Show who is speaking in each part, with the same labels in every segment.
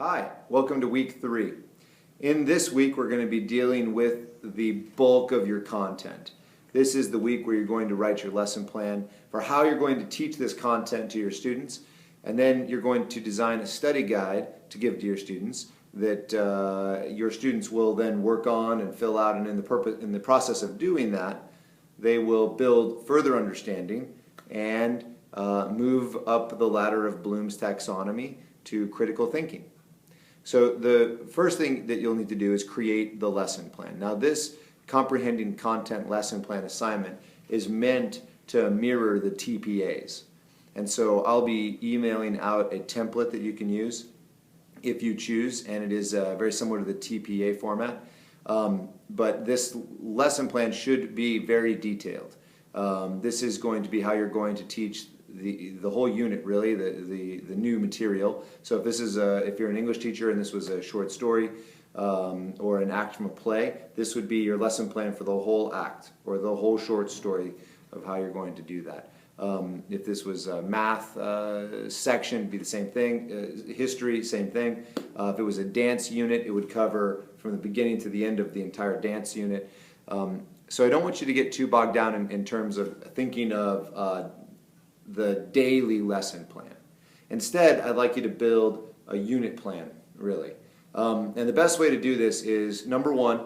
Speaker 1: Hi, welcome to week 3. In this week we're going to be dealing with the bulk of your content. This is the week where you're going to write your lesson plan for how you're going to teach this content to your students, and then you're going to design a study guide to give to your students that your students will then work on and fill out, and in the process of doing that they will build further understanding and move up the ladder of Bloom's taxonomy to critical thinking. So the first thing that you'll need to do is create the lesson plan. Now this comprehending content lesson plan assignment is meant to mirror the TPAs. And so I'll be emailing out a template that you can use if you choose, and it is very similar to the TPA format. But this lesson plan should be very detailed. This is going to be how you're going to teach the whole unit, really, the new material. So if this is if you're an English teacher and this was a short story or an act from a play, this would be your lesson plan for the whole act or the whole short story of how you're going to do that. If this was a math section, it'd be the same thing. History, same thing. If it was a dance unit, it would cover from the beginning to the end of the entire dance unit. So I don't want you to get too bogged down in terms of thinking of the daily lesson plan. Instead, I'd like you to build a unit plan, really. And the best way to do this is, number one,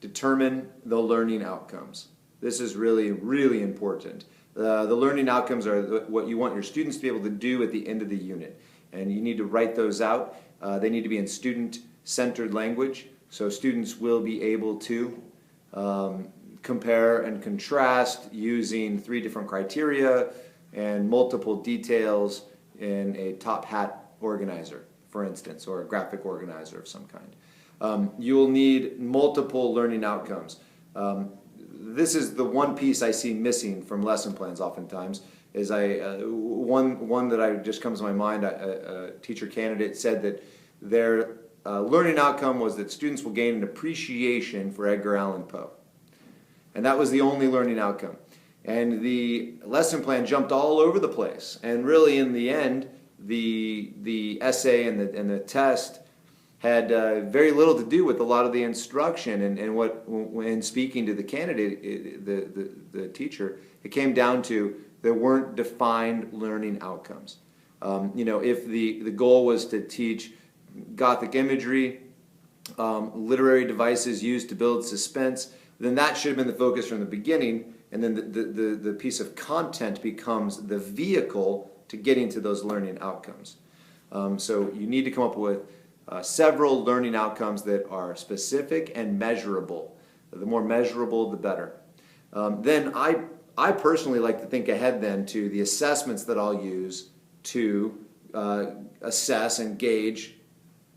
Speaker 1: determine the learning outcomes. This is really, really important. The learning outcomes are what you want your students to be able to do at the end of the unit. And you need to write those out. They need to be in student-centered language, so students will be able to compare and contrast using 3 different criteria and multiple details in a top hat organizer, for instance, or a graphic organizer of some kind. You will need multiple learning outcomes. This is the one piece I see missing from lesson plans oftentimes. Is one that just comes to my mind. A teacher candidate said that their learning outcome was that students will gain an appreciation for Edgar Allan Poe, and that was the only learning outcome. And the lesson plan jumped all over the place. And really, in the end, the essay and the test had very little to do with a lot of the instruction. And when speaking to the candidate, the teacher, it came down to there weren't defined learning outcomes. If the goal was to teach Gothic imagery, literary devices used to build suspense, then that should have been the focus from the beginning. And then the piece of content becomes the vehicle to getting to those learning outcomes. So you need to come up with several learning outcomes that are specific and measurable. The more measurable, the better. Then I personally like to think ahead then to the assessments that I'll use to assess and gauge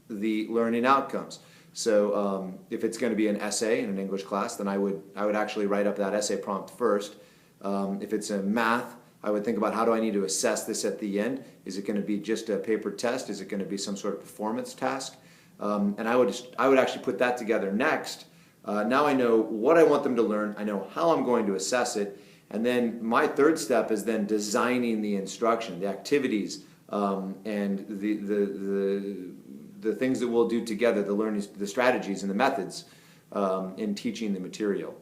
Speaker 1: the learning outcomes. So if it's going to be an essay in an English class, then I would actually write up that essay prompt first. If it's a math, I would think about how do I need to assess this at the end. Is it going to be just a paper test? Is it going to be some sort of performance task? And I would actually put that together next. Now I know what I want them to learn. I know how I'm going to assess it. And then my third step is then designing the instruction, the activities, and the things that we'll do together, the strategies and the methods in teaching the material.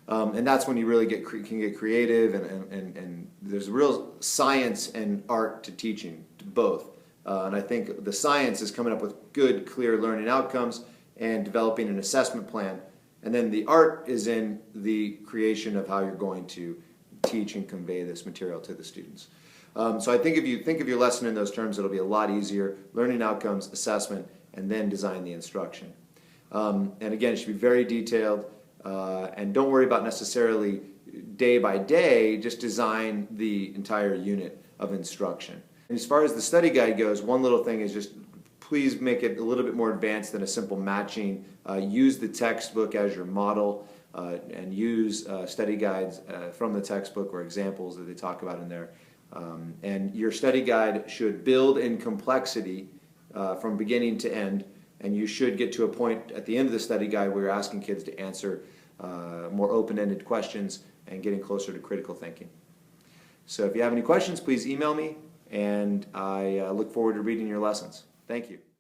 Speaker 1: And that's when you really can get creative, and there's real science and art to teaching, to both. And I think the science is coming up with good, clear learning outcomes and developing an assessment plan. And then the art is in the creation of how you're going to teach and convey this material to the students. So I think if you think of your lesson in those terms, it'll be a lot easier. Learning outcomes, assessment, and then design the instruction. And again, it should be very detailed. And don't worry about necessarily day by day, just design the entire unit of instruction. And as far as the study guide goes, one little thing is just please make it a little bit more advanced than a simple matching. Use the textbook as your model and use study guides from the textbook or examples that they talk about in there. And your study guide should build in complexity from beginning to end, and you should get to a point at the end of the study guide where you're asking kids to answer more open-ended questions and getting closer to critical thinking. So if you have any questions, please email me, and I look forward to reading your lessons. Thank you.